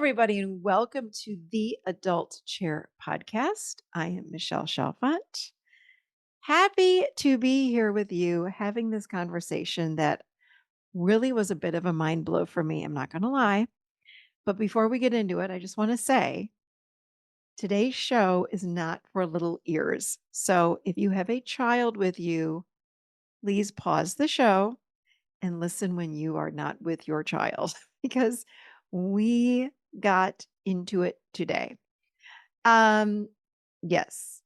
everybody, and welcome to the Adult Chair Podcast. I am Michelle Chalfant. Happy to be here with you having this conversation that really was a bit of a mind blow for me. I'm not going to lie. But before we get into it, I just want to say today's show is not for little ears. So if you have a child with you, please pause the show and listen when you are not with your child because we got into it today. Um, yes.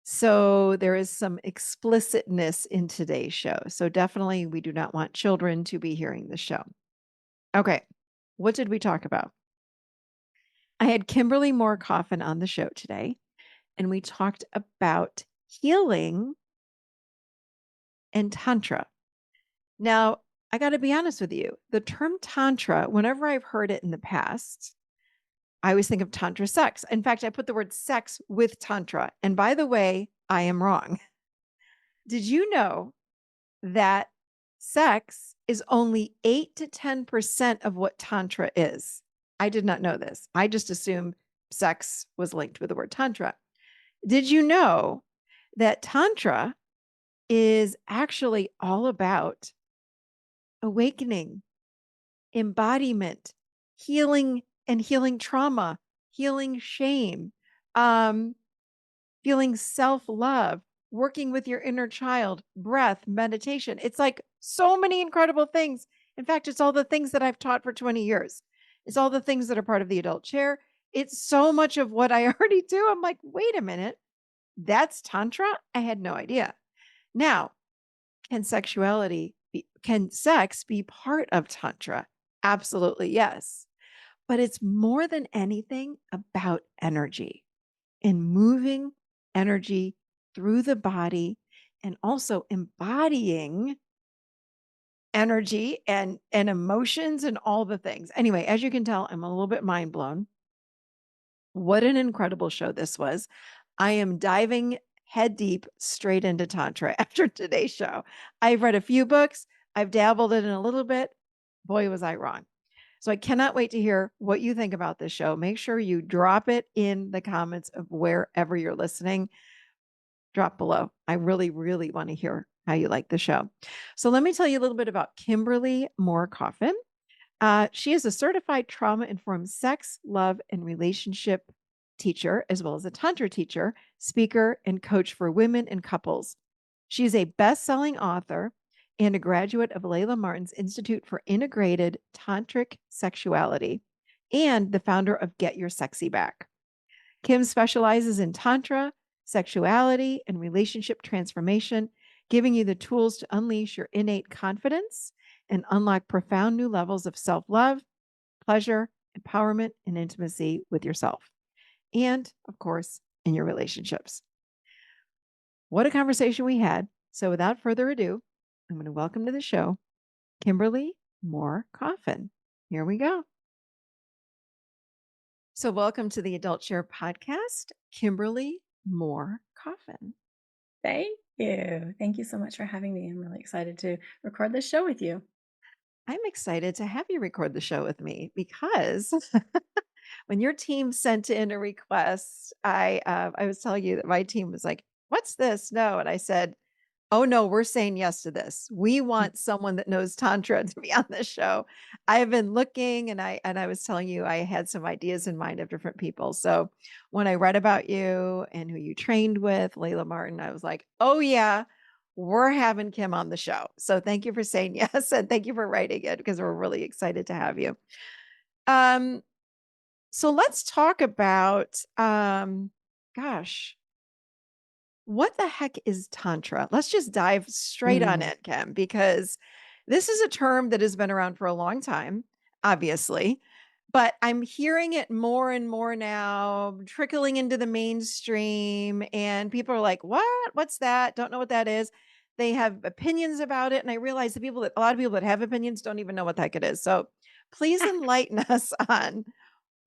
So there is some explicitness in today's show. So definitely we do not want children to be hearing the show. Okay. What did we talk about? I had Kimberly Coffin on the show today, and we talked about healing and Tantra. Now, I got to be honest with you. The term Tantra, whenever I've heard it in the past, I always think of Tantra sex. In fact, I put the word sex with Tantra. And by the way, I am wrong. Did you know that sex is only 8 to 10% of what Tantra is? I did not know this. I just assumed sex was linked with the word Tantra. Did you know that Tantra is actually all about awakening, embodiment, healing and healing trauma, healing shame, um, feeling self-love, working with your inner child, breath, meditation. It's like so many incredible things. In fact, it's all the things that I've taught for 20 years. It's all the things that are part of the adult chair. It's so much of what I already do. I'm like, wait a minute, that's Tantra? I had no idea. Now, can sex be part of Tantra? Absolutely, yes. But it's more than anything about energy and moving energy through the body and also embodying energy and emotions and all the things. Anyway, as you can tell, I'm a little bit mind blown. What an incredible show this was. I am diving head deep straight into Tantra after today's show. I've read a few books, I've dabbled in it a little bit. Boy, was I wrong. So I cannot wait to hear what you think about this show. Make sure you drop it in the comments of wherever you're listening. Drop below. I really, really want to hear how you like the show. So let me tell you a little bit about Kimberly Coffin. She is a certified trauma-informed sex, love, and relationship teacher, as well as a Tantra teacher, speaker, and coach for women and couples. She's a best-selling author and a graduate of Layla Martin's Institute for Integrated Tantric Sexuality and the founder of Get Your Sexy Back. Kim specializes in Tantra, sexuality, and relationship transformation, giving you the tools to unleash your innate confidence and unlock profound new levels of self-love, pleasure, empowerment, and intimacy with yourself. And, of course, in your relationships. What a conversation we had. So without further ado, I'm going to welcome to the show Kimberly Coffin. Here we go. So welcome to the Adult Chair Podcast, Kimberly Coffin. Thank you. Thank you so much for having me. I'm really excited to record this show with you. I'm excited to have you record the show with me because when your team sent in a request, I was telling you that my team was like, "What's this?" No, and I said, "Oh no, we're saying yes to this. We want someone that knows Tantra to be on this show." I've been looking and I was telling you I had some ideas in mind of different people. So when I read about you and who you trained with, Layla Martin, I was like, "Oh yeah, we're having Kim on the show." So thank you for saying yes and thank you for writing it because we're really excited to have you. Um, so let's talk about gosh, what the heck is Tantra? Let's just dive straight on Mm. it, Kim, because this is a term that has been around for a long time, obviously, but I'm hearing it more and more now, trickling into the mainstream, and people are like, "What? What's that? Don't know what that is." They have opinions about it, and I realize a lot of people that have opinions don't even know what the heck it is. So please enlighten us on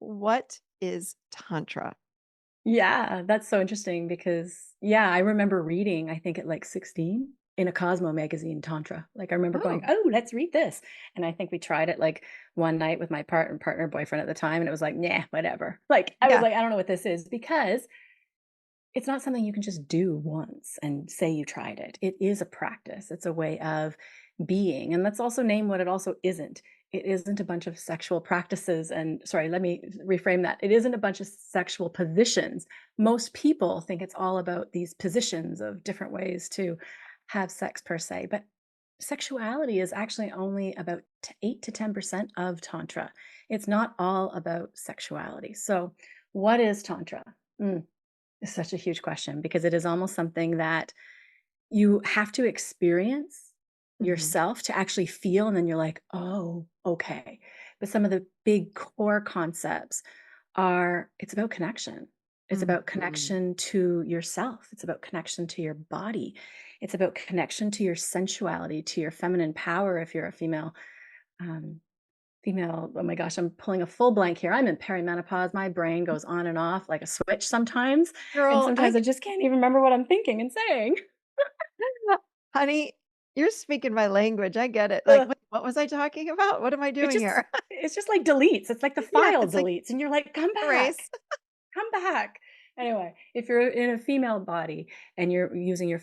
what is Tantra. Yeah, that's so interesting because, yeah, I remember reading, I think at like 16. in a Cosmo magazine, Tantra. Like, I remember going, Oh, "Oh, let's read this." And I think we tried it, like, one night with my partner, boyfriend at the time, and it was like, "Nah, whatever." Like, I was yeah. like, "I don't know what this is," because it's not something you can just do once and say you tried it. It is a practice. It's a way of being. And let's also name what it also isn't. It isn't a bunch of sexual practices. And sorry, let me reframe that. It isn't a bunch of sexual positions. Most people think it's all about these positions of different ways to have sex per se. But sexuality is actually only about 8 to 10% of Tantra. It's not all about sexuality. So, what is Tantra? Mm. It's such a huge question because it is almost something that you have to experience Mhm. yourself to actually feel, and then you're like, "Oh, okay." But some of the big core concepts are it's about connection. It's about Mhm. connection to yourself. It's about connection to your body. It's about connection to your sensuality, to your feminine power if you're a female. Um, oh my gosh, I'm pulling a full blank here. I'm in perimenopause. My brain goes on and off like a switch sometimes, and Girl, sometimes I just can't even remember what I'm thinking and saying. honey, you're speaking my language. I get it. Like, Ugh, wait, what was I talking about? What am I it doing just here? it's just like deletes. It's like the Yeah, file it's like deletes, and you're like, "Come back. erase. Come back." Anyway, if you're in a female body and you're using your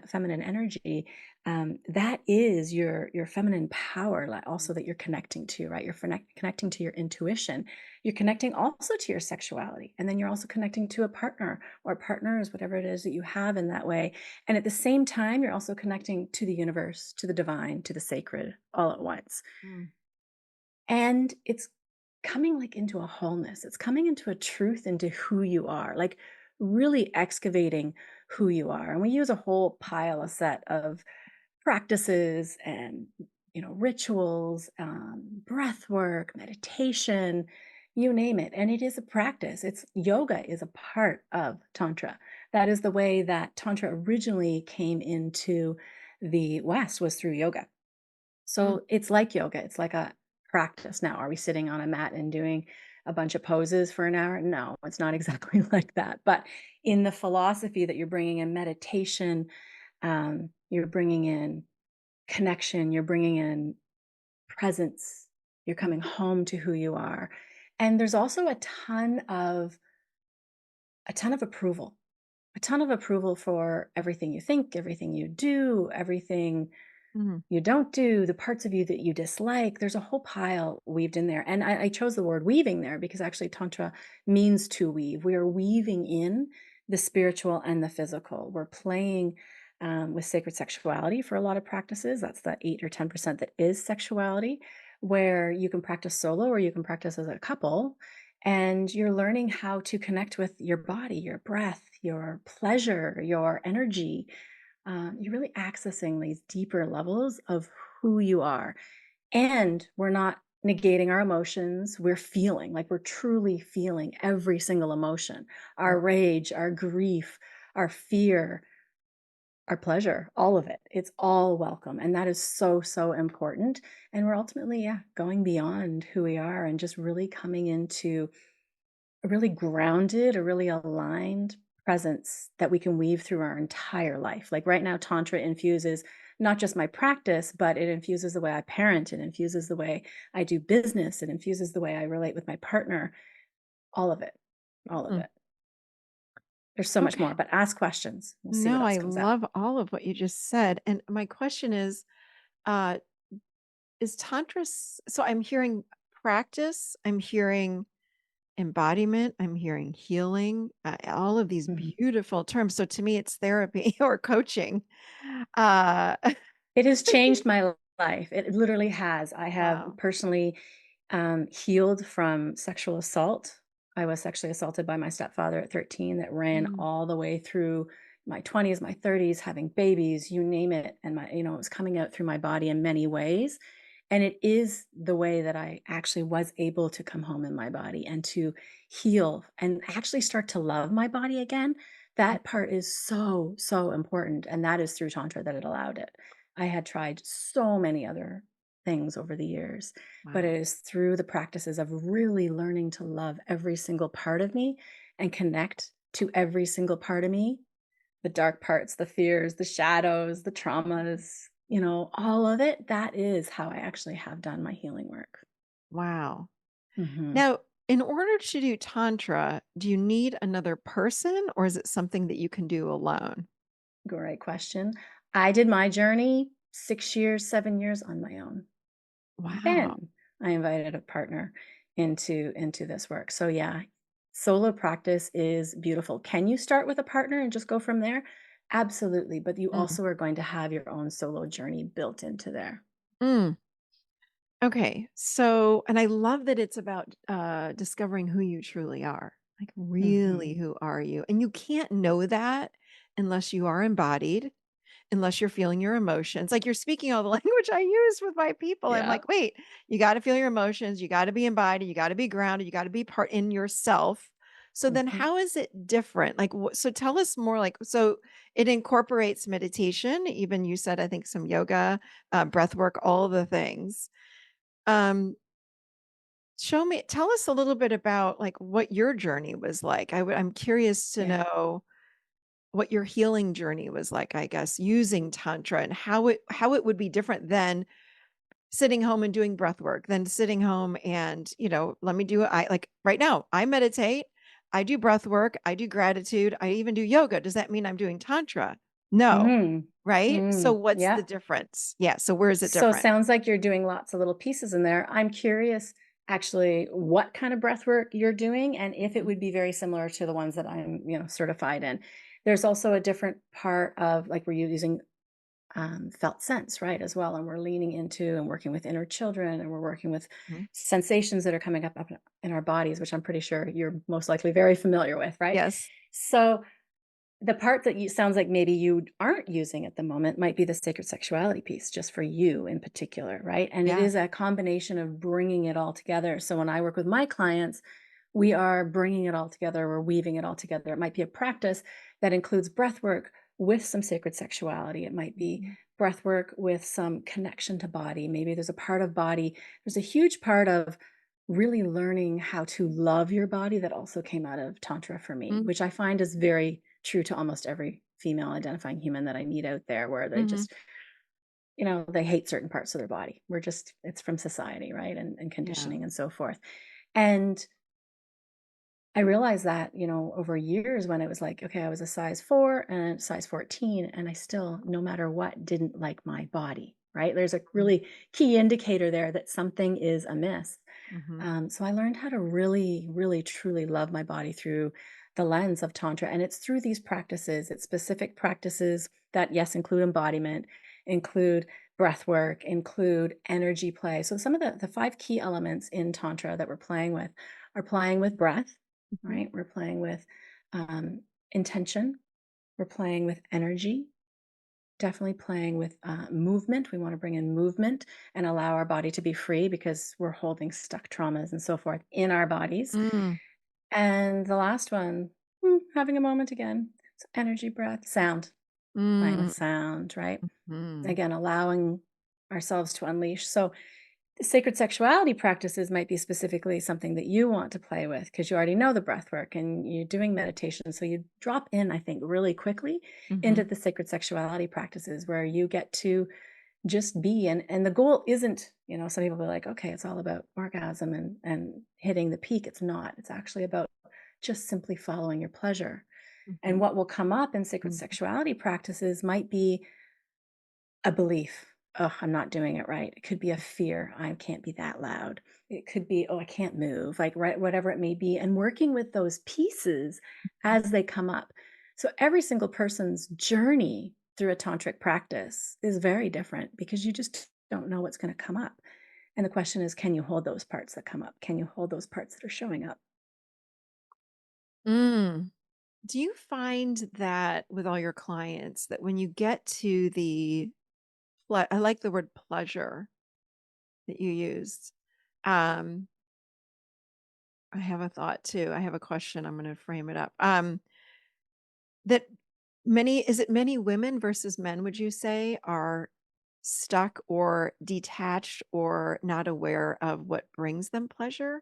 feminine energy, that is your feminine power, like also that you're connecting to, right? You're connecting to your intuition. You're connecting also to your sexuality, and then you're also connecting to a partner or partners, whatever it is that you have in that way. And at the same time, you're also connecting to the universe, to the divine, to the sacred, all at once. Mm, And it's coming like into a wholeness. It's coming into a truth into who you are, like really excavating who you are. And we use a whole pile, a set of practices and rituals, breath work, meditation, you name it. And it is a practice. It's yoga is a part of Tantra. That is the way that Tantra originally came into the West was through yoga. mm, So it's like yoga. It's like a practice now. Are we sitting on a mat and doing a bunch of poses for an hour? No, it's not exactly like that. But in the philosophy that you're bringing in meditation, you're bringing in connection, you're bringing in presence, you're mm, coming home to who you are. And there's also a ton of approval, a ton of approval for everything you think, everything you do, everything mhm, you don't do, the parts of you that you dislike. There's a whole pile weaved in there. And I chose the word weaving there because actually Tantra means to weave. We are weaving in the spiritual and the physical. We're playing with sacred sexuality for a lot of practices. That's the 8 or 10% that is sexuality, where you can practice solo or you can practice as a couple. And you're learning how to connect with your body, your breath, your pleasure, your energy, you're really accessing these deeper levels of who you are. And we're not negating our emotions. We're feeling like we're truly feeling every single emotion, mm. our rage, our grief, our fear, our pleasure, all of it. It's all welcome. And that is so, so important. And we're ultimately, yeah, going beyond who we are and just really coming into a really grounded, a really aligned presence that we can weave through our entire life. Like right now, Tantra infuses not just my practice, but it infuses the way I parent, it infuses the way I do business, it infuses the way I relate with my partner, all of it, all of Mm. it. There's so much Okay. more, but ask questions. We'll see what No, else I comes out. love all of what you just said. And my question uh, is Tantra, so I'm hearing practice, I'm hearing embodiment, I'm hearing healing, all of these Mhm. beautiful terms. So to me, it's therapy or coaching. Uh, It has changed my life. It literally has. I have wow. personally healed from sexual assault. I was sexually assaulted by my stepfather at 13, that ran Mm, all the way through my 20s, my 30s, having babies, you name it. And it was coming out through my body in many ways. And it is the way that I actually was able to come home in my body and to heal and actually start to love my body again. mm, That part is so, so important. And that is through Tantra that it allowed it. I had tried so many other things over the years, but wow. it is through the practices of really learning to love every single part of me and connect to every single part of me the dark parts, the fears, the shadows, the traumas, all of it, that is how I actually have done my healing work. Wow. Mhm. Now, in order to do Tantra, do you need another person or is it something that you can do alone? Great question. I did my journey 6 years, 7 years on my own. Wow. Then I invited a partner into this work. So yeah, solo practice is beautiful. Can you start with a partner and just go from there? Absolutely, but you Mm. also are going to have your own solo journey built into there. Mm. Okay. So, and I love that it's about discovering who you truly are. Like, really, Mhm. who are you? And you can't know that unless you are embodied, unless you're feeling your emotions. Like, you're speaking all the language I use with my people. I'm Yeah. like, wait, you got to feel your emotions. You got to be embodied. You got to be grounded. You got to be part in yourself. So then Mhm. how is it different? Like, so tell us more, like, so it incorporates meditation. Even you said, I think some yoga, breath work, all of the things. Um, tell us a little bit about, like, what your journey was like. I'm curious to Yeah. know what your healing journey was like, I guess, using tantra and how it would be different than sitting home and doing breath work, than sitting home and, let me do it. I like right now, I meditate, I do breath work, I do gratitude, I even do yoga. Does that mean I'm doing tantra? No. Mm. Right? So Mm. what's the Yeah. difference? Yeah. So where is it So different? sounds like you're doing lots of little pieces in there. I'm curious actually what kind of breath work you're doing and if it Mhm. would be very similar to the ones that I'm, certified in. There's also a different part of like we're using felt sense, right, as well. And we're leaning into and working with inner children and we're working with Mhm. sensations that are coming up in our bodies, which I'm pretty sure you're most likely very familiar with, right? Yes. So the part that you sounds like maybe you aren't using at the moment might be the sacred sexuality piece, just for you in particular, right? And it Yeah. is a combination of bringing it all together. So when I work with my clients, we are bringing it all together, we're weaving it all together. It might be a practice that includes breath work with some sacred sexuality. It might be Mhm. breath work with some connection to body. Maybe there's a part of body, there's a huge part of really learning how to love your body that also came out of Tantra for me, Mm. which I find is very true to almost every female identifying human that I meet out there, where they Mhm. just, they hate certain parts of their body. It's from society, right? And Yeah. conditioning and so forth. And I realized that, over years when it was like, okay, I was a size 4 and size 14, and I still, no matter what, didn't like my body, right? There's a Mm. really key indicator there that something is amiss. Mhm. So I learned how to really, really, truly love my body through the lens of Tantra. And it's through these practices, it's specific practices that, yes, include embodiment, include breath work, include energy play. So some of the 5 key elements in Tantra that we're playing with are playing with breath, Mhm. right? We're playing with intention, we're playing with energy, definitely playing with movement. We want to bring in movement and allow our body to be free because we're holding stuck traumas and so forth in our bodies. Mm. And the last one, having a moment again. So energy, breath, sound, playing with Mm. sound, right? Mhm. Again, allowing ourselves to unleash. So the sacred sexuality practices might be specifically something that you want to play with because you already know the breath work and you're doing meditation. So you drop in, I think, really quickly into Mhm. the sacred sexuality practices where you get to just be. And the goal isn't, some people be like, okay, it's all about orgasm and hitting the peak. It's not. It's actually about just simply following your pleasure. And Mhm. what will come up in sacred Mm. sexuality practices might be a belief. Oh, I'm not doing it right. It could be a fear. I can't be that loud. It could be, oh, I can't move, like, right, whatever it may be. And working with those pieces as they come up. So every single person's journey through a tantric practice is very different because you just don't know what's going to come up. And the question is, can you hold those parts that come up? Can you hold those parts that are showing up? Mm. Do you find that with all your clients that when you get to I like the word pleasure that you used. Um, I have a thought too. I have a question. I'm going to frame it up. That is it many women versus men, would you say, are stuck or detached or not aware of what brings them pleasure?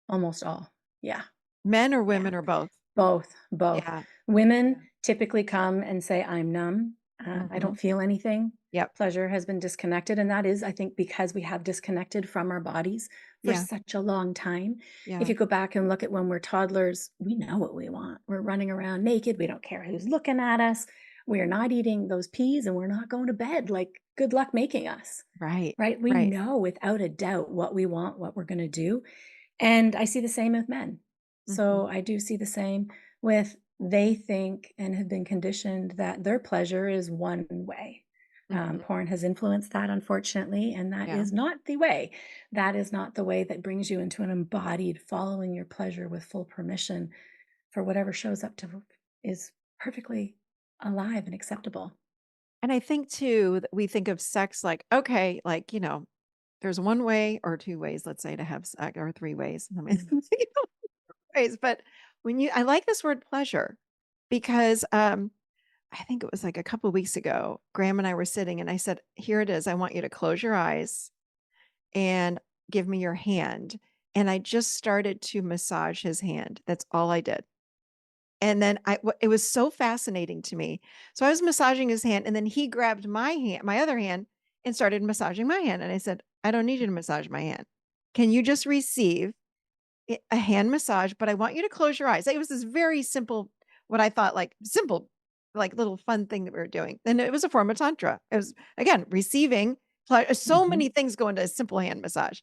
Almost all. Yeah. Men or Yeah. women or both? Both, both. Yeah. Women Yeah. typically come and say, "I'm numb. I Mhm. don't feel anything. Yep. Pleasure has been disconnected." And that is, I think, because we have disconnected from our bodies for Yeah. such a long time. If Yeah. you go back and look at when we're toddlers, we know what we want. We're running around naked. We don't care who's looking at us. We're not eating those peas and we're not going to bed. Like, good luck making us, Right. right? We Right. know without a doubt what we want, what we're going to do. And I see the same with men. Mhm. So I do see the same with they think and have been conditioned that their pleasure is one way. Mhm. Porn has influenced that, unfortunately, and that Yeah. is not the way. That is not the way that brings you into an embodied following your pleasure with full permission for whatever shows up to is perfectly alive and acceptable. And I think too that we think of sex like, okay, like, there's one way or two ways, let's say, to have sex, or three ways. I mean, ways, but I like this word pleasure because I think it was like a couple weeks ago, Graham and I were sitting and I said, "Here it is. I want you to close your eyes and give me your hand." And I just started to massage his hand. That's all I did. And then it was so fascinating to me. So I was massaging his hand and then he grabbed my hand, my other hand, and started massaging my hand. And I said, "I don't need you to massage my hand. Can you just receive a hand massage, but I want you to close your eyes." It was this very simple, what I thought like simple, like little fun thing that we were doing. And it was a form of Tantra. It was, again, receiving. So Mhm. many things go into a simple hand massage.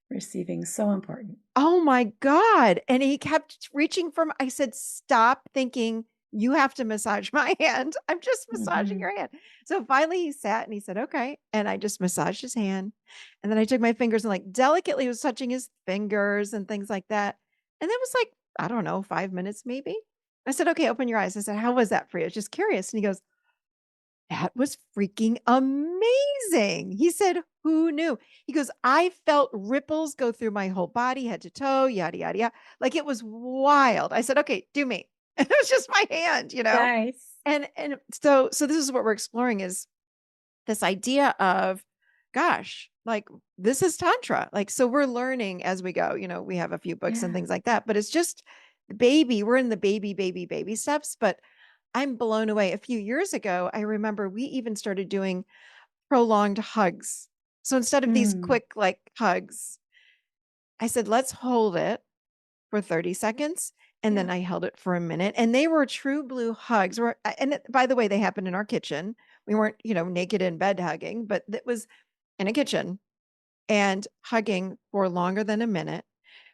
Receiving so important. Oh my God. And he kept reaching for I said, "Stop thinking you have to massage my hand. I'm just massaging Mhm. your hand." So finally he sat and he said, "Okay." And I just massaged his hand. And then I took my fingers and like delicately was touching his fingers and things like that. And that was like, I don't know, 5 minutes maybe. I said, "Okay, open your eyes." I said, "How was that for you?" I was just curious. And he goes, "That was freaking amazing." He said, "Who knew?" He goes, "I felt ripples go through my whole body, head to toe, yada, yada, yada. Like it was wild." I said, "Okay, do me." And it was just my hand, you know? Nice. And so this is what we're exploring is this idea of, gosh, like this is Tantra. Like, so we're learning as we go. We have a few books and Yeah. things like that, but it's just we're in the baby steps, but I'm blown away. A few years ago, I remember we even started doing prolonged hugs. So instead of these Mm. quick, like, hugs, I said, "Let's hold it for 30 seconds." And then Yeah. I held it for a minute. And they were true blue hugs. By the way, they happened in our kitchen. We weren't, naked in bed hugging, but it was in a kitchen and hugging for longer than a minute,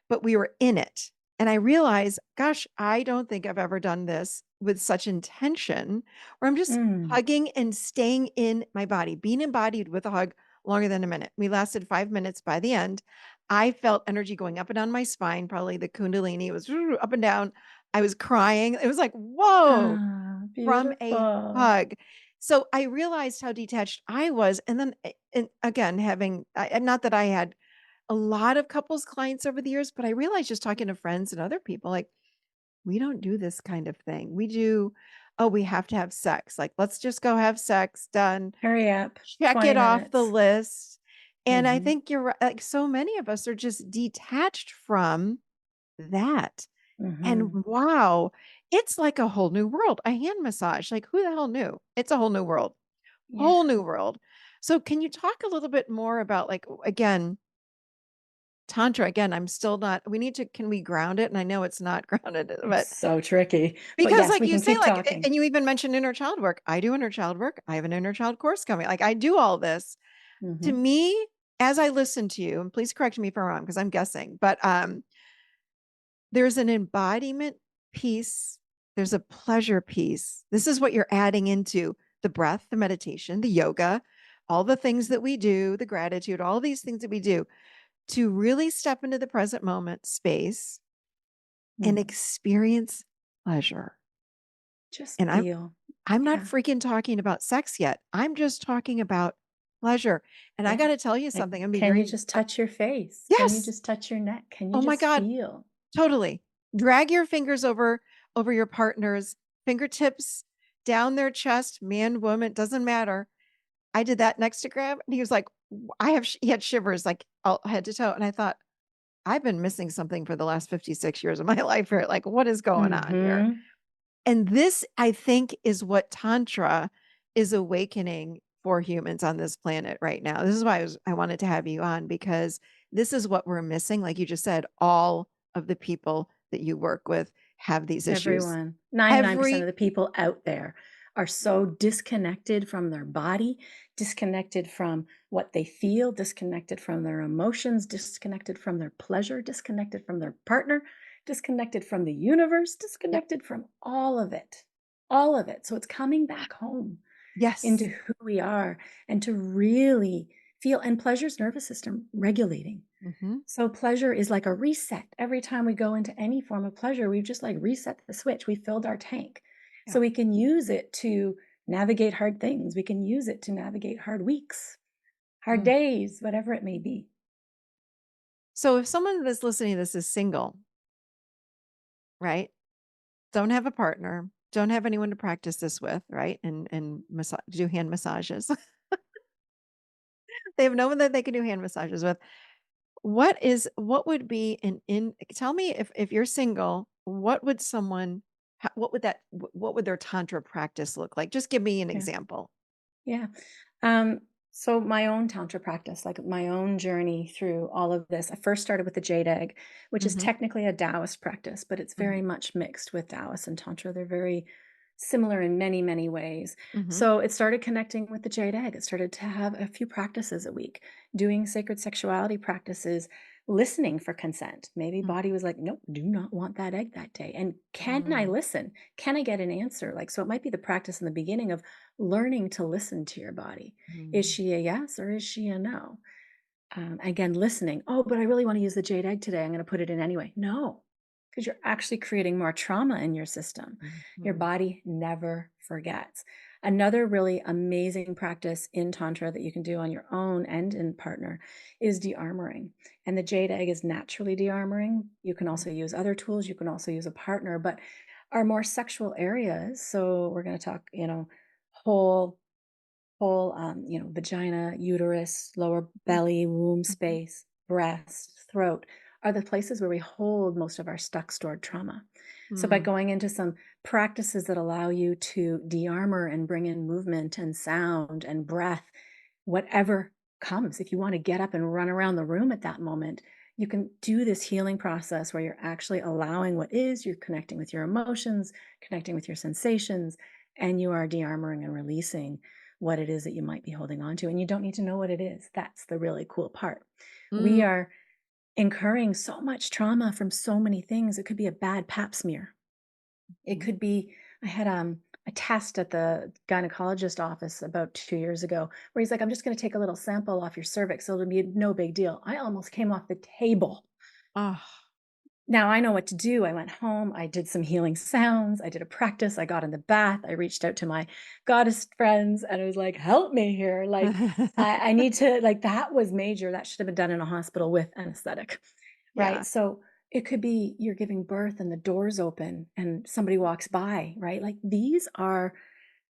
but we were in it. And I realized, gosh, I don't think I've ever done this with such intention where I'm just Mm. hugging and staying in my body, being embodied with a hug longer than a minute. We lasted 5 minutes. By the end, I felt energy going up and down my spine, probably the Kundalini. It was up and down. I was crying. It was like, whoa, Ah, from a beautiful. hug. So I realized how detached I was. And then, and again, not that I had a lot of couples clients over the years, but I realized just talking to friends and other people, like, we don't do this kind of thing. We do, oh, we have to have sex. Like, let's just go have sex, done, Hurry up. check 20 it off the minutes. list. And I Mhm. think you're right. Like, so many of us are just detached from that. Mhm. And wow, it's like a whole new world. A hand massage. Like, who the hell knew? It's a whole new world, Yeah. whole new world. So, can you talk a little bit more about, like, again, Tantra, again, I'm still not can we ground it? And I know it's not grounded, It's but so tricky. But because yes, like we you can say, keep like, talking. and you even mentioned inner child work. I do inner child work. I have an inner child course coming. Like I do all this. To Mhm. me, as I listen to you, and please correct me if I'm wrong, because I'm guessing, but there's an embodiment piece, there's a pleasure piece. This is what you're adding into the breath, the meditation, the yoga, all the things that we do, the gratitude, all these things that we do to really step into the present moment space and Mhm. experience pleasure. Just And feel. I'm not Yeah. freaking talking about sex yet. I'm just talking about pleasure. And I Yeah. got to tell you Like, something. I'm be can you very just touch your face? Can you yes. just touch your neck? Can you Oh my just God. feel? Totally. Drag your fingers over your partner's fingertips down their chest, man, woman, doesn't matter. I did that next to Graham and he was like, he had shivers like all head to toe. And I thought, I've been missing something for the last 56 years of my life here. Like, what is going on here? Mhm. And this, I think, is what Tantra is awakening for humans on this planet right now. This is why I wanted to have you on because this is what we're missing. Like you just said, all of the people that you work with have these issues. Everyone. 99% Every of the people out there are so disconnected from their body, disconnected from what they feel, disconnected from their emotions, disconnected from their pleasure, disconnected from their partner, disconnected from the universe, Yep. disconnected from all of it. All of it. So it's coming back home into Yes. who we are and to really feel, and pleasure's nervous system regulating. Mhm. So pleasure is like a reset. Every time we go into any form of pleasure, we've just like reset the switch. We filled our tank. Yeah. So we can use it to navigate hard things. We can use it to navigate hard weeks, hard Mm. days, whatever it may be. So if someone that's listening to this is single, right? Don't have a partner, don't have anyone to practice this with, right? And do hand massages. They have no one that they can do hand massages with. What would be an in tell me if you're single, what would someone what would their tantra practice look like? Just give me an Yeah. example. Yeah. Um, so my own tantra practice, like my own journey through all of this, I first started with the jade egg, which is Mhm, technically a Taoist practice, but it's mhm, very much mixed with Taoist and tantra. They're very similar in many, many ways. mhm, So it started connecting with the jade egg. It started to have a few practices a week, doing sacred sexuality practices, listening for consent. Maybe mm, body was like, nope, do not want that egg that day. And can I mm, listen? Can I get an answer? Like, so it might be the practice in the beginning of learning to listen to your body. Is mm, she a yes or is she a no? Again, listening. Oh, but I really want to use the jade egg today. I'm going to put it in anyway. No, because you're actually creating more trauma in your system. Your mhm, body never forgets. Another really amazing practice in Tantra that you can do on your own and in partner is de-armoring. And the jade egg is naturally de-armoring. You can mhm, also use other tools. You can also use a partner, but our more sexual areas. So we're going to talk, whole vagina, uterus, lower mm, belly, womb mhm, space, breast, throat are the places where we hold most of our stuck stored trauma. So by mm, going into some practices that allow you to de-armor and bring in movement and sound and breath, whatever comes, if you want to get up and run around the room at that moment, you can do this healing process where you're actually allowing what is, you're connecting with your emotions, connecting with your sensations, and you are de-armoring and releasing what it is that you might be holding on to. And you don't need to know what it is. That's the really cool part. We mm, are incurring so much trauma from so many things. It could be a bad pap smear. It mm. could be, I had a test at the gynecologist office about 2 years ago where he's like, I'm just going to take a little sample off your cervix. It'll be no big deal. I almost came off the table. Oh, Now I know what to do. I went home, I did some healing sounds, I did a practice, I got in the bath, I reached out to my goddess friends and I was like, help me here. Like, I need to, like, that was major. That should have been done in a hospital with anesthetic, yeah. right? So it could be you're giving birth and the doors open and somebody walks by, right? Like, these are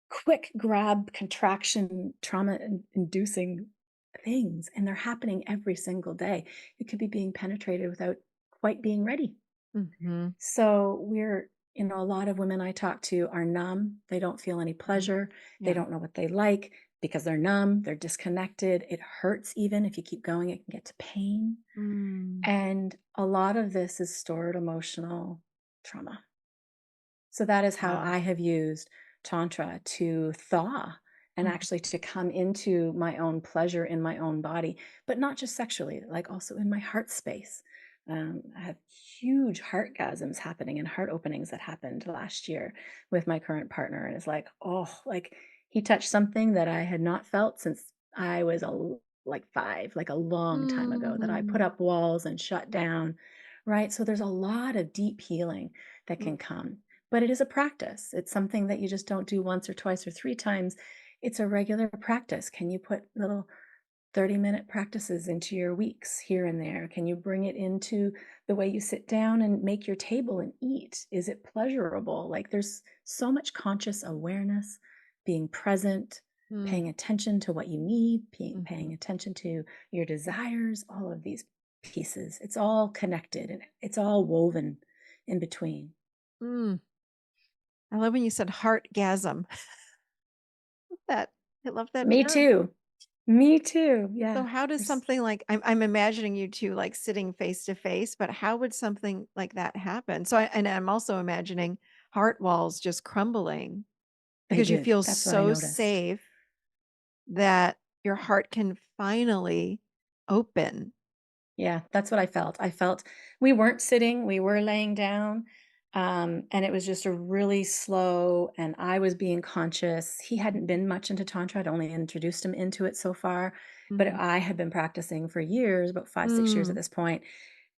quick grab contraction trauma inducing things, and they're happening every single day. It could be being penetrated without quite being ready. Mhm, So a lot of women I talk to are numb. They don't feel any mhm. pleasure. They Yeah. don't know what they like because they're numb. They're disconnected. It hurts even if you keep going, it can get to pain. Mm. And a lot of this is stored emotional trauma. So that is how Wow. I have used Tantra to thaw and Mhm, actually to come into my own pleasure in my own body, but not just sexually, like also in my heart space. I have huge heartgasms happening and heart openings that happened last year with my current partner. And it's like, oh, like he touched something that I had not felt since I was like 5, like a long time ago, that I put mhm. up walls and shut down. Right. So there's a lot of deep healing that Mm, can come, but it is a practice. It's something that you just don't do once or twice or 3 times. It's a regular practice. Can you put little 30-minute practices into your weeks here and there? Can you bring it into the way you sit down and make your table and eat? Is it pleasurable? Like, there's so much conscious awareness, being present, mm, paying attention to what you need, paying mhm. attention to your desires, all of these pieces. It's all connected and it's all woven in between. Mm. I love when you said heartgasm. That I love that Me term. too. Me too. So Yeah. how does There's something like I'm imagining you two like sitting face to face, but how would something like that happen? So and I'm also imagining heart walls just crumbling they because you did. feel That's what I so noticed. safe that your heart can finally open. Yeah, that's what I felt. I felt we weren't sitting, we were laying down. And it was just a really slow, and I was being conscious. He hadn't been much into Tantra. I'd only introduced him into it so far, but Mhm. I had been practicing for years, about 5, 6 years at Mm. this point.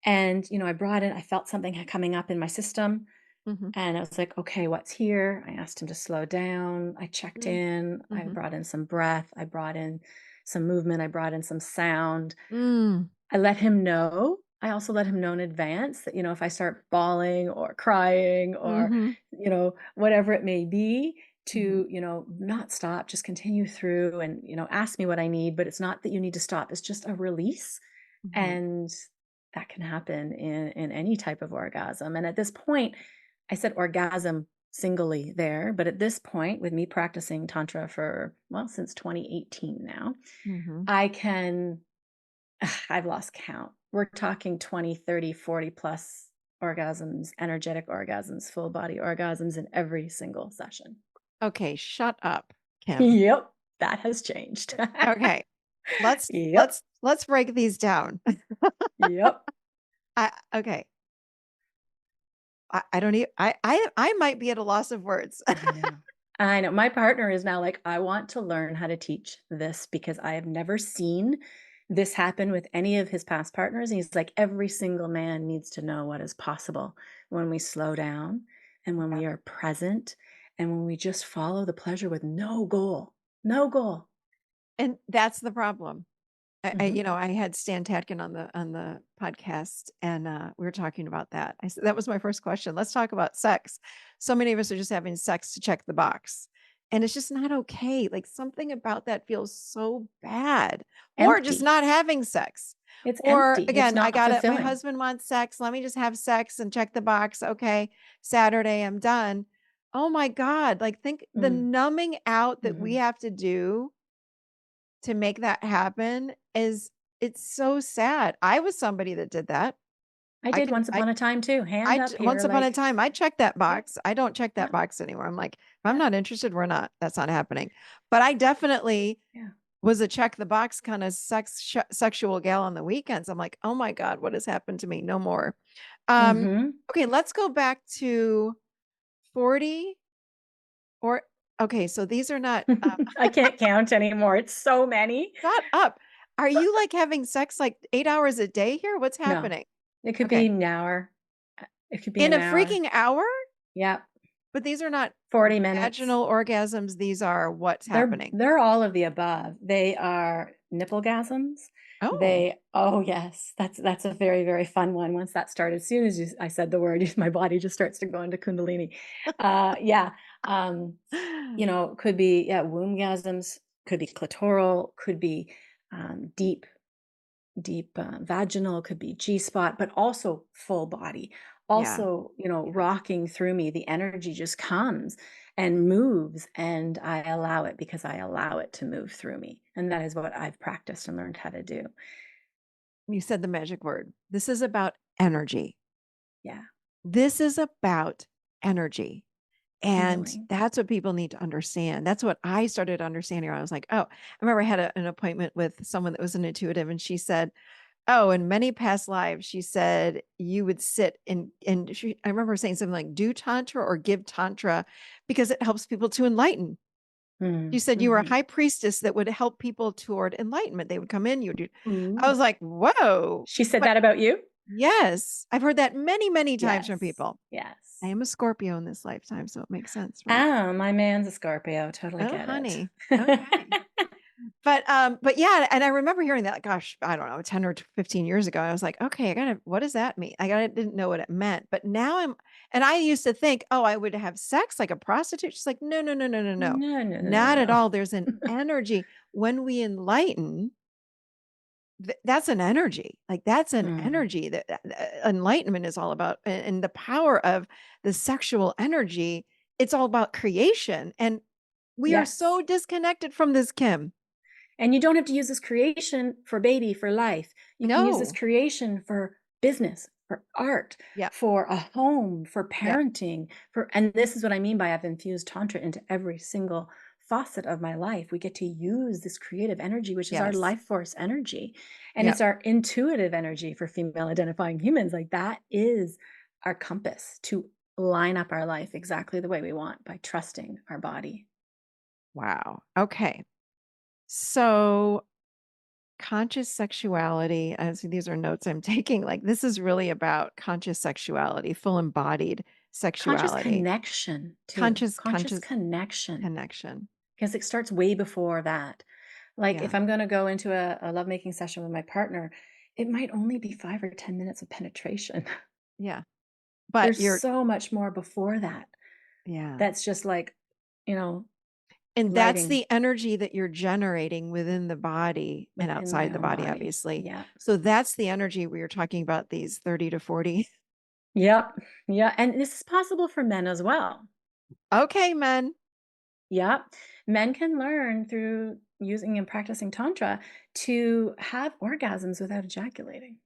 And, I brought in, I felt something coming up in my system. Mhm. And I was like, okay, what's here? I asked him to slow down. I checked Mm. in. I Mhm. brought in some breath. I brought in some movement. I brought in some sound. Mm. I let him know. I also let him know in advance that, if I start bawling or crying or, Mhm. whatever it may be, Mhm. to, not stop, just continue through and, ask me what I need. But it's not that you need to stop, it's just a release. Mhm. And that can happen in any type of orgasm. And at this point, I said orgasm singly there. But at this point, with me practicing Tantra for, well, since 2018 now, Mhm. I can I've lost count. We're talking 20, 30, 40 plus orgasms, energetic orgasms, full body orgasms in every single session. Okay, shut up, Kim. Yep, that has changed. Okay. Let's Yep, let's break these down. yep. Okay. I don't even I might be at a loss of words. I know. I know. My partner is now like, I want to learn how to teach this because I have never seen this happen with any of his past partners. And he's like, every single man needs to know what is possible when we slow down and when Yeah. we are present and when we just follow the pleasure with no goal. No goal. And that's the problem. Hmm. I had Stan Tatkin on the podcast, and we were talking about that. I said that was my first question. Let's talk about sex. So many of us are just having sex to check the box, and it's just not okay. Like something about that feels so bad, or just Empty. not having sex. It's Or empty. It's again, I not got it. My fulfilling. husband wants sex. Let me just have sex and check the box. Okay, Saturday, I'm done. Oh my God. Like, think the Mm. numbing out that we Hmm. have to do to make that happen is it's so sad. I was somebody that did that. I I did can once upon a time too. Hand up here, once upon a like, time, I checked that yep, box. I don't check that yep, box anymore. I'm like, if I'm yep, not interested, we're not. That's not happening. But I definitely yeah. was a check the box kind of sexual gal on the weekends. I'm like, oh my God, what has happened to me? No more. Um, Hmm. okay, let's go back to 40 or okay, so these are not I can't count anymore. It's so many. shut up. Are you like having sex like 8 hours a day here? What's No, happening? it could be Okay. an hour. It could be In an a hour. freaking hour? Yep, But these are not 40 minutes. vaginal orgasms. These are what's They're happening. they're all of the above. They are nipplegasms. Oh, They oh yes, that's a very, very fun one. Once that started, as soon as I said the word, my body just starts to go into Kundalini. Yeah. Um, could be, yeah, wombgasms, could be clitoral, could be deep vaginal, could be G spot, but also full body. yeah. Also, Yeah. rocking through me, the energy just comes and moves, and I allow it because I allow it to move through me. And that is what I've practiced and learned how to do. You said the magic word. This is about energy. Yeah, This is about energy. And healing. that's what people need to understand. That's what I started understanding. I was like, oh, I remember I had an appointment with someone that was an intuitive, and she said, oh, in many past lives, she said you would sit and I remember saying something like do tantra or give tantra because it helps people to enlighten. She said you were a Mm-hmm. high priestess that would help people toward enlightenment. They would come in, you would do. I Ooh. was like, whoa. She said But that about you? yes, I've heard that many, many times from Yes. people. I Yes. am a Scorpio in this lifetime, so it makes sense, right? Ah, my man's a Scorpio. Totally Oh, get honey. it. Okay. But yeah, and I remember hearing that, gosh, I don't know, 10 or 15 years ago. I was like, okay, what does that mean? Didn't know what it meant. But now and I used to think, oh, I would have sex like a prostitute. She's like, no, no, no, no, no, no. No, no, no, Not at no, all. There's an no. energy when we enlighten. that's an energy. Like, that's an Mm, energy that enlightenment is all about, and the power of the sexual energy, it's all about creation, and we are yes. so disconnected from this, Kim. And you don't have to use this creation for baby, for life. You can use this No. creation for business, for art, Yeah. for a home, for Yeah. parenting, for and this is what I mean by I've infused tantra into every single facet of my life. We get to use this creative energy, which is our Yes. life force energy. And Yep. it's our intuitive energy for female identifying humans. Like that is our compass to line up our life exactly the way we want by trusting our body. Wow. Okay. So, conscious sexuality, as these are notes I'm taking, like, this is really about conscious sexuality, full embodied Conscious sexuality. connection too. Conscious Conscious conscious connection. connection. 'Cause it starts way before that. Like, Yeah. if I'm gonna go into a lovemaking session with my partner, it might only be 5 or 10 minutes of penetration. Yeah. But There's you're so much more before that. yeah. That's just like, you know, And that's lighting the energy that you're generating within the body and within outside my the own body, body. obviously. Yeah. So that's the energy we were talking about, these 30 to 40. Yep. Yeah, and this is possible for men as well. Okay, men. Yep. Men can learn through using and practicing tantra to have orgasms without ejaculating.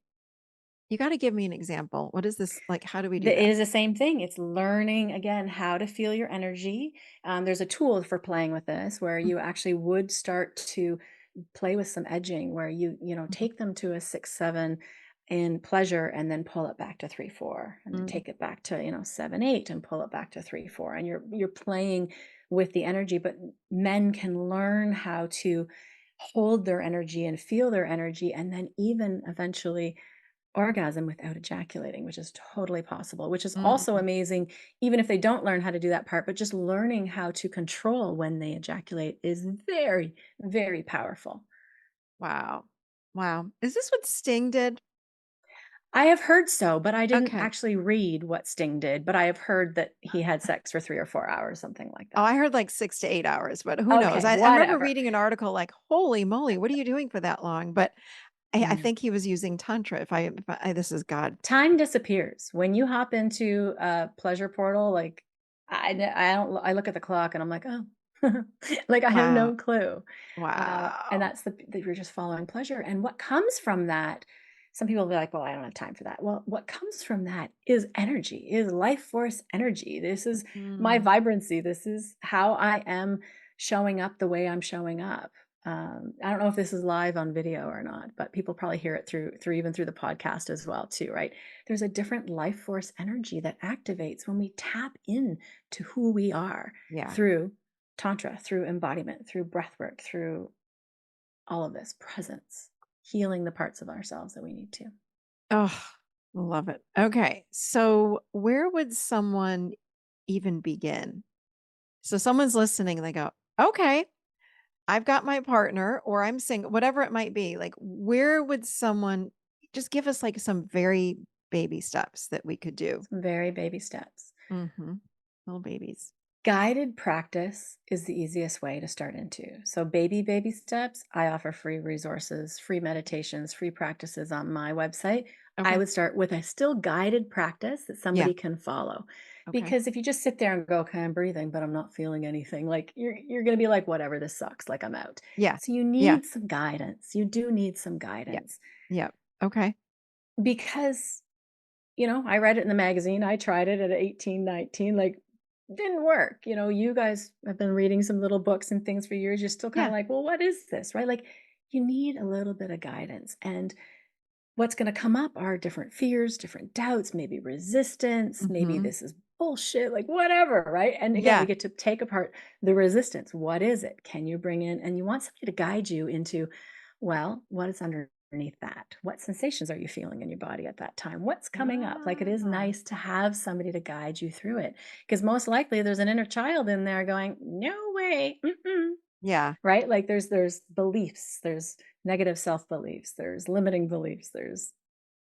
You gotta give me an example. What is this like, how do we do It that? is the same thing. It's learning again how to feel your energy. There's a tool for playing with this where Mhm, you actually would start to play with some edging, where you mhm, take them to a 6, 7 in pleasure, and then pull it back to 3, 4, and then mm. take it back to 7, 8, and pull it back to 3, 4, and you're playing with the energy. But men can learn how to hold their energy and feel their energy, and then even eventually orgasm without ejaculating, which is totally possible, which is also Mm. amazing, even if they don't learn how to do that part, but just learning how to control when they ejaculate is very, very powerful. Wow. Wow. Is this what Sting did? I have heard so, but I didn't Okay. actually read what Sting did, but I have heard that he had sex for 3 or 4 hours, something like Oh, that. I heard like 6 to 8 hours, but who knows? Okay, I remember whatever. reading an article like, "Holy moly, what are you doing for that long?" But I Mm. think he was using Tantra if I this is God. Time disappears. When you hop into a pleasure portal, like, I don't I look at the clock and I'm like, "Oh." Like, I have Wow. no clue. And Wow. that's that you're just following pleasure, and what comes from that some people will be like, "Well, I don't have time for that." Well, what comes from that is energy, is life force energy. This is my Mm. vibrancy. This is how I am showing up the way I'm showing up. I don't know if this is live on video or not, but people probably hear it through even through the podcast as well too, right? There's a different life force energy that activates when we tap in to who we are Yeah. through tantra, through embodiment, through breathwork, through all of this presence, healing the parts of ourselves that we need to. Oh, love it. Okay. So, where would someone even begin? So, someone's listening and they go, "Okay, I've got my partner or I'm single," whatever it might be. Like, where would someone just give us like some very baby steps that we could do? Some very baby steps. Mhm. Little babies. Guided practice is the easiest way to start into. So, baby steps, I offer free resources, free meditations, free practices on my website. I Okay. would start with a still guided practice that Yeah. somebody can follow. Okay. Because if you just sit there and go, okay, I'm breathing, but I'm not feeling anything, like you're going to be like, whatever, this sucks, like I'm out. Yeah. So, you Yeah. need some guidance. You do need some Yeah. guidance Yeah. Okay. because I read it in the magazine. I tried it at 18, 19, like, didn't work. You guys have been reading some little books and things for years. You're still kind of Yeah. like, well, what is this? Right? Like, you need a little bit of guidance. And what's going to come up are different fears, different doubts, maybe resistance, maybe Mhm. this is bullshit, like whatever. Right. And again, we Yeah. get to take apart the resistance. What is it? Can you bring in, and you want somebody to guide you into, well, what is underneath that? What sensations are you feeling in your body at that time? What's coming up? Like, it is Ah. nice to have somebody to guide you through it, because most likely there's an inner child in there going, no way. Mm-mm. Yeah. Right? Like, there's beliefs, there's negative self-beliefs, there's limiting beliefs, there's,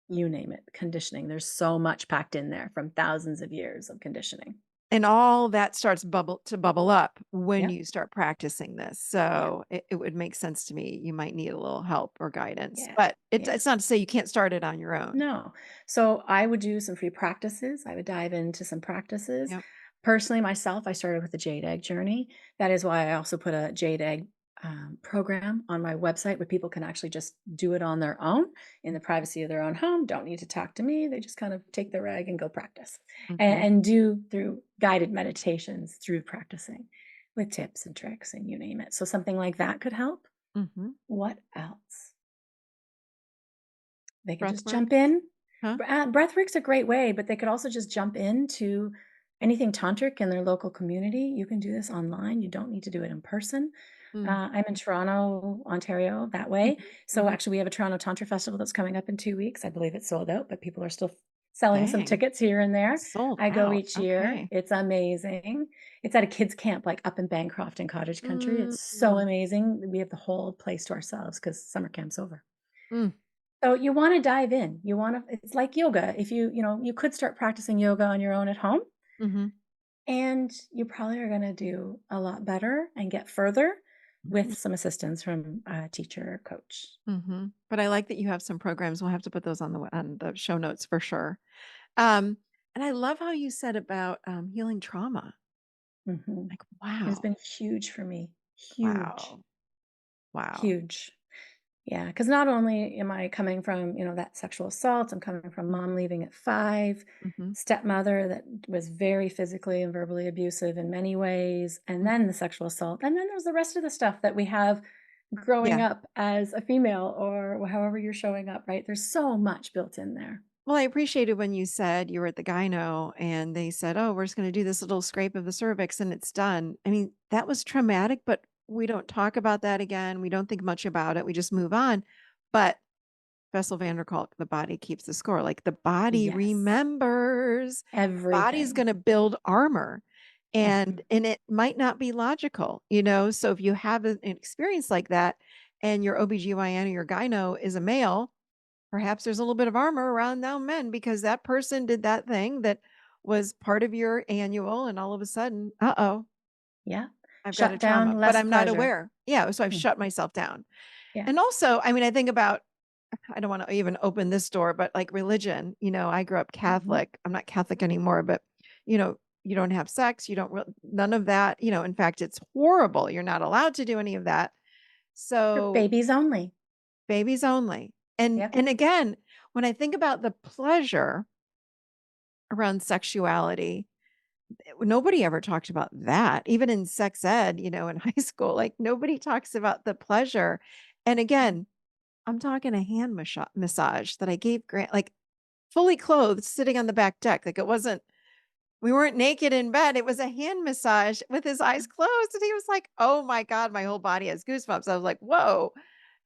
you name it, conditioning. There's so much packed in there from thousands of years of conditioning. And all that starts bubble up when Yep. you start practicing this. Yeah. So it would make sense to me. You might need a little help or guidance, Yeah. but Yeah. it's not to say you can't start it on your own. No. So I would do some free practices. I would dive into some practices. Yep. Personally, myself, I started with the jade egg journey. That is why I also put a jade egg program on my website where people can actually just do it on their own in the privacy of their own home. Don't need to talk to me. They just kind of take their egg and go practice Mm-hmm. and do through guided meditations through practicing with tips and tricks and you name it. So something like that could help. Mm-hmm. What else? They could Breath just work. jump in. Huh? Breathwork's a great way, but they could also just jump into anything tantric in their local community. You can do this online. You don't need to do it in person. Mm. I'm in Toronto, Ontario, that way. Mhm. So Mhm. actually, we have a Toronto Tantra Festival that's coming up in 2 weeks. I believe it's sold out, but people are still selling some Dang. tickets here and there. Sold I go out. each year. Okay. It's amazing. It's at a kids' camp, like up in Bancroft in Cottage Country. It's so Mm. amazing. We have the whole place to ourselves because summer camp's over. Mm. So you wanna dive in. You wanna it's like yoga. If you could start practicing yoga on your own at home, Mhm. and you probably are gonna do a lot better and get further Mhm. with some assistance from a teacher or coach. Mhm. But I like that you have some programs. We'll have to put those on the show notes for sure. And I love how you said about, healing trauma. Mhm. Like, It's wow. been huge for me. Huge, Wow. Wow. huge. Yeah, because not only am I coming from, that sexual assault, I'm coming from Mhm. mom leaving at 5, Mhm. stepmother that was very physically and verbally abusive in many ways, and Mhm. then the sexual assault. And then there's the rest of the stuff that we have growing Yeah. up as a female or however you're showing up, right? There's so much built in there. Well, I appreciated when you said you were at the gyno and they said, "Oh, we're just gonna do this little scrape of the cervix and it's done." I mean, that was traumatic, but we don't talk about that again. We don't think much about it. We just move on. But Bessel van der Kolk, the body keeps the score. Like the body Yes, remembers. The body's everything. gonna build armor. And Mhm. and it might not be logical, you know? So if you have an experience like that and your OBGYN or your gyno is a male, perhaps there's a little bit of armor around now men because that person did that thing that was part of your annual, and all of a sudden, uh-oh, Yeah. I've got a Shut trauma, down, but less I'm not pleasure. aware. Yeah, so I've Mm. shut myself down. Yeah. And also, I mean, I think about I don't want to even open this door, but like religion, I grew up Mhm. Catholic. I'm not Catholic anymore, but you don't have sex, you don't none of that, in fact, it's horrible. You're not allowed to do any of that. For So, babies only. babies only. And Yep. and again, when I think about the pleasure around sexuality, nobody ever talked about that. Even in sex ed, in high school, like nobody talks about the pleasure. And Mm. again, I'm talking a hand massage that I gave Grant, like fully clothed, sitting on the back deck. Like we weren't naked in bed. It was a hand massage with his eyes closed. And he was like, oh my God, my whole body has goosebumps. I was like, whoa,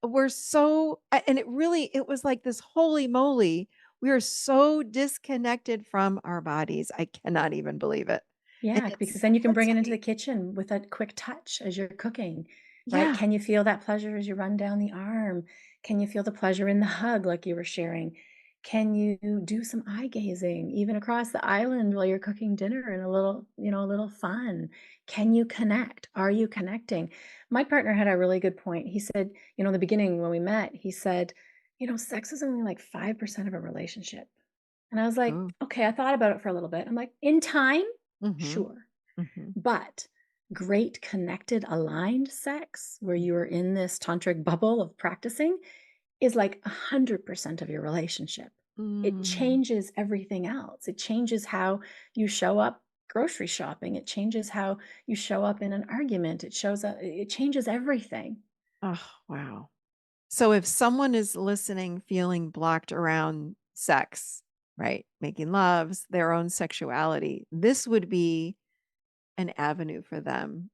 and it was like this holy moly. We are so disconnected from our bodies. I cannot even believe it. And Yeah, because it's then you can bring it into the sexy. kitchen with a quick touch as you're cooking, right? Yeah. Can you feel that pleasure as you run down the arm? Can you feel the pleasure in the hug like you were sharing? Can you do some eye gazing even across the island while you're cooking dinner and a little fun? Can you connect? Are you connecting? My partner had a really good point. He said, in the beginning when we met, he said, sex is only like 5% of a relationship. And I was like, Ooh. okay, I thought about it for a little bit. I'm like, in time, Mhm. sure. Mhm. But great connected, aligned sex, where you are in this tantric bubble of practicing, is like 100% of your relationship. It Mm. changes everything else. It changes how you show up grocery shopping. It changes how you show up in an argument. It changes everything. Oh, wow. So if someone is listening, feeling blocked around sex, right? Making loves, their own sexuality, this would be an avenue for them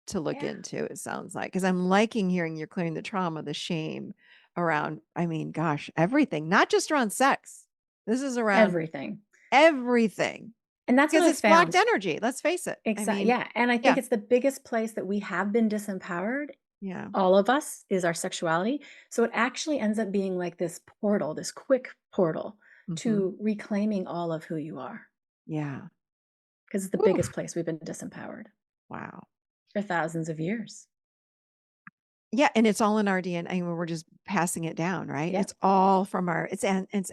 to look Yeah. into, it sounds like. Because I'm liking hearing you're clearing the trauma, the shame around, I mean, gosh, everything, not just around sex. This is around Everything. everything And that's what because I it's blocked found. energy. Let's face it. I Exactly. mean, Yeah. And I think yeah, it's the biggest place that we have been disempowered, yeah. all of us, is our sexuality. So it actually ends up being like this portal, this quick portal Hmm. to reclaiming all of who you are. Yeah. because it's the biggest Oof. place we've been disempowered Wow. for thousands of years. Yeah, and it's all in our DNA. I mean, we're just passing it down, right? Yep. It's all from it's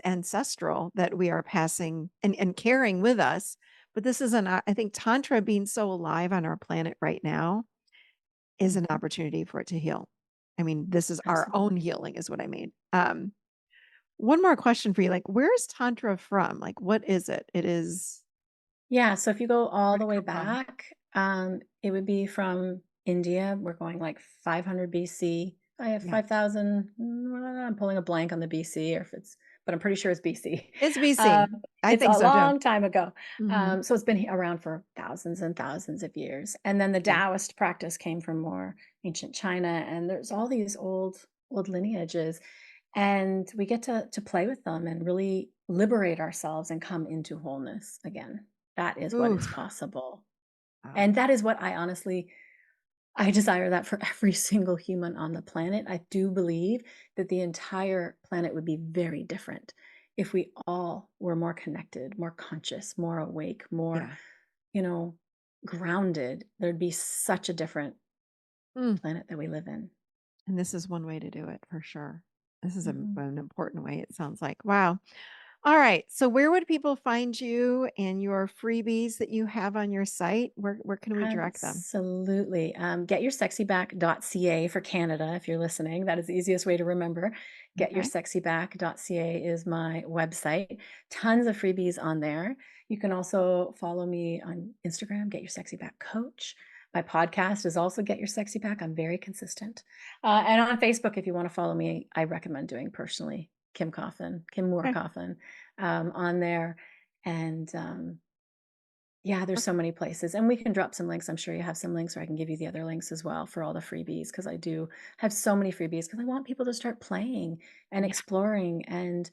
ancestral that we are passing and carrying with us. But this is I think Tantra being so alive on our planet right now is an Mhm. opportunity for it to heal. I mean, this is our own Absolutely. healing is what I mean. One more question for you. Like, where's Tantra from? Like, what is it? It is Yeah, so if you go all where'd the it way come from? back, it would be from India. We're going like 500 BC. I have Yeah. 5,000. I'm pulling a blank on the BC, or if it's, but I'm pretty sure it's BC. It's Um, BC. I it's think a so too. long time ago. Hmm. So it's been around for thousands and thousands of years. And then the Yeah. Taoist practice came from more ancient China, and there's all these old lineages, and we get to play with them and really liberate ourselves and come into wholeness again. That is what is Oof. possible. Wow. And that is what I desire that for every single human on the planet. I do believe that the entire planet would be very different if we all were more connected, more conscious, more awake, more, Yeah. you know, grounded. There'd be such a different Mm. planet that we live in. And this is one way to do it for sure. This is Mhm. an important way, it sounds like. Wow. All right. So where would people find you and your freebies that you have on your site? Where can we direct them? Absolutely. Getyoursexyback.ca for Canada, if you're listening. That is the easiest way to remember. Okay. Getyoursexyback.ca is my website. Tons of freebies on there. You can also follow me on Instagram, Get Your Sexy Back Coach. My podcast is also Get Your Sexy Back. I'm very consistent. And on Facebook, if you want to follow me, I recommend doing personally Kim Moore Okay. Coffin on there. And yeah, there's so many places, and we can drop some links. I'm sure you have some links, or I can give you the other links as well for all the freebies, because I do have so many freebies because I want people to start playing and Yeah. exploring. And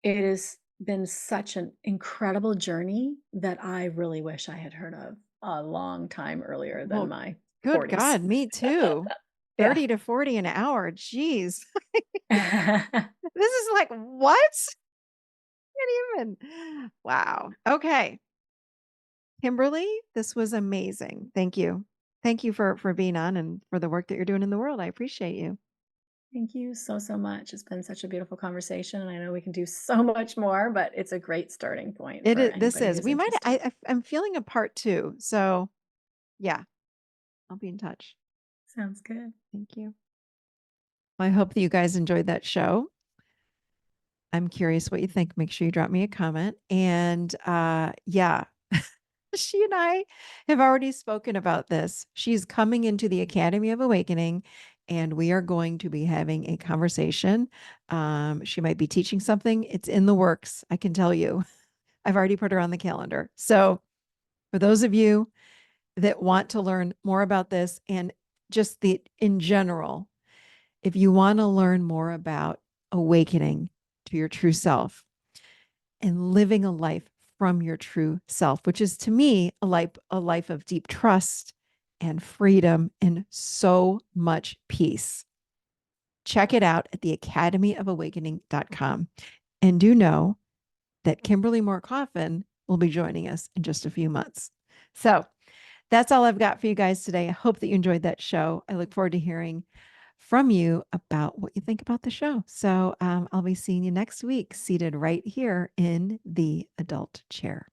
it has been such an incredible journey that I really wish I had heard of a long time earlier than Well, my good 40s. God, me too. Yeah. 30 to 40 an hour. Jeez. This is like what? Can't even. Wow. Okay. Kimberly, this was amazing. Thank you. Thank you for being on and for the work that you're doing in the world. I appreciate you. Thank you so, so much. It's been such a beautiful conversation, and I know we can do so much more, but it's a great starting point It for is this anybody is. who's We might interested. I'm feeling a part 2. So, yeah, I'll be in touch. Sounds good. Thank you. I hope that you guys enjoyed that show. I'm curious what you think. Make sure you drop me a comment. And yeah, she and I have already spoken about this. She's coming into the Academy of Awakening, and we are going to be having a conversation. She might be teaching something. It's in the works. I can tell you. I've already put her on the calendar. So, for those of you that want to learn more about this and just the in general, if you want to learn more about awakening to your true self and living a life from your true self, which is to me a life of deep trust and freedom and so much peace. Check it out at theacademyofawakening.com. And do know that Kimberly Moore Coffin will be joining us in just a few months. So that's all I've got for you guys today. I hope that you enjoyed that show. I look forward to hearing from you about what you think about the show. So I'll be seeing you next week, seated right here in the adult chair.